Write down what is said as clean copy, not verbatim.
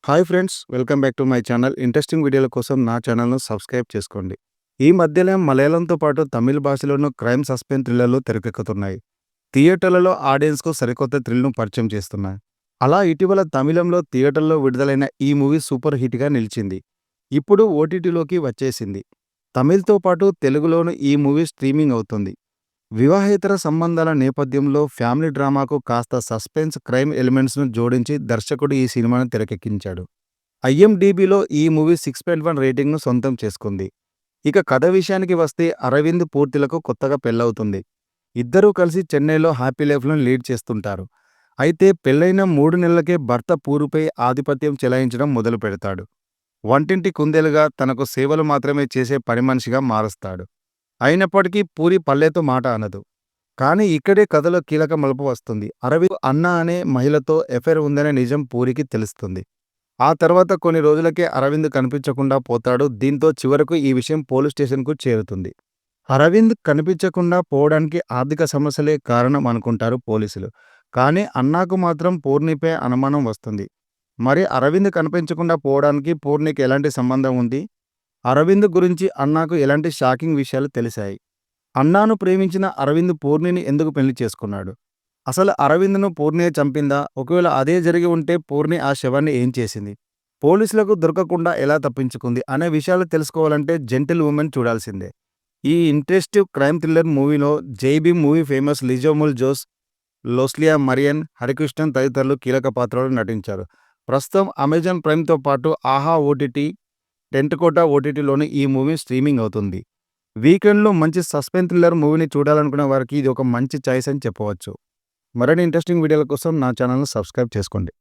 Hi friends, welcome back to my channel. Interesting వీడియోల కోసం నా ఛానల్‌ను సబ్స్క్రైబ్ చేసుకోండి. ఈ మధ్యనే మలయాళంతో పాటు తమిళ్ భాషలోనూ క్రైమ్ సస్పెన్స్ థ్రిల్లర్‌లు తెరకెక్కుతున్నాయి. థియేటర్లలో ఆడియన్స్‌కు సరికొత్త థ్రిల్‌ను పరిచయం చేస్తున్నాయి. అలా ఇటీవల తమిళంలో థియేటర్‌లో విడుదలైన ఈ మూవీ సూపర్ హిట్‌గా నిలిచింది. ఇప్పుడు ఓటీటీలోకి వచ్చేసింది. తమిళ్‌తో పాటు తెలుగులోనూ ఈ మూవీ స్ట్రీమింగ్ అవుతుంది. వివాహేతర సంబంధాల నేపథ్యంలో ఫ్యామిలీ డ్రామాకు కాస్త సస్పెన్స్, క్రైమ్ ఎలిమెంట్స్‌ను జోడించి దర్శకుడు ఈ సినిమాను తెరకెక్కించాడు. ఐఎండీబీలో ఈ మూవీ 6.1 రేటింగ్‌ను సొంతం చేసుకుంది. ఇక కథ విషయానికి వస్తే అరవింద్ పూర్తిలకు కొత్తగా పెళ్లవుతుంది. ఇద్దరూ కలిసి చెన్నైలో హ్యాపీ లైఫ్‌ను లీడ్ చేస్తుంటారు. అయితే పెళ్లైన 3 నెలలకే భర్త పూరుపై ఆధిపత్యం చెలాయించడం మొదలుపెడతాడు. వంటింటి కుందేలుగా తనకు సేవలు మాత్రమే చేసే పనిమనిషిగా మారుస్తాడు. అయినప్పటికీ పూరి పల్లెతో మాట అనదు. కానీ ఇక్కడే కథలో కీలక మలుపు వస్తుంది. అరవింద్ అన్న అనే మహిళతో ఎఫైర్ ఉందనే నిజం పూరికి తెలుస్తుంది. ఆ తర్వాత కొన్ని రోజులకే అరవింద్ కనిపించకుండా పోతాడు. దీంతో చివరకు ఈ విషయం పోలీస్ స్టేషన్‌కు చేరుతుంది. అరవింద్ కనిపించకుండా పోవడానికి ఆర్థిక సమస్యలే కారణం అనుకుంటారు పోలీసులు. కానీ అన్నాకు మాత్రం పూర్ణిపై అనుమానం వస్తుంది. మరి అరవింద్ కనిపించకుండా పోవడానికి పూర్ణికి ఎలాంటి సంబంధం ఉంది? అరవింద్ గురించి అన్నాకు ఎలాంటి షాకింగ్ విషయాలు తెలిసాయి? అన్నాను ప్రేమించిన అరవింద్ పూర్ణిని ఎందుకు పెళ్లి చేసుకున్నాడు? అసలు అరవింద్‌ను పూర్ణియే చంపిందా? ఒకవేళ అదే జరిగి ఉంటే పూర్ణి ఆ శవాన్ని ఏం చేసింది? పోలీసులకు దొరకకుండా ఎలా తప్పించుకుంది? అనే విషయాలు తెలుసుకోవాలంటే 'జెంటిల్ వుమెన్' చూడాల్సిందే. ఈ ఇంట్రెస్టివ్ క్రైమ్ థ్రిల్లర్ మూవీలో 'జై భీమ్' మూవీ ఫేమస్ లిజోమోల్ జోస్, లోస్లియా మరియన్, హరికృష్ణన్ తదితరులు కీలక పాత్రల్లో నటించారు. ప్రస్తుతం అమెజాన్ ప్రైమ్‌తో పాటు ఆహా ఓటీటీ, టెంట్ కోట ఓటీటీలోనూ ఈ మూవీ స్ట్రీమింగ్ అవుతుంది. వీకెండ్‌లో మంచి సస్పెన్స్ థ్రిల్లర్ మూవీని చూడాలనుకునే వారికి ఇది ఒక మంచి చాయిస్ అని చెప్పవచ్చు. మరిన్ని ఇంట్రెస్టింగ్ వీడియోల కోసం నా ఛానల్‌ను సబ్స్క్రైబ్ చేసుకోండి.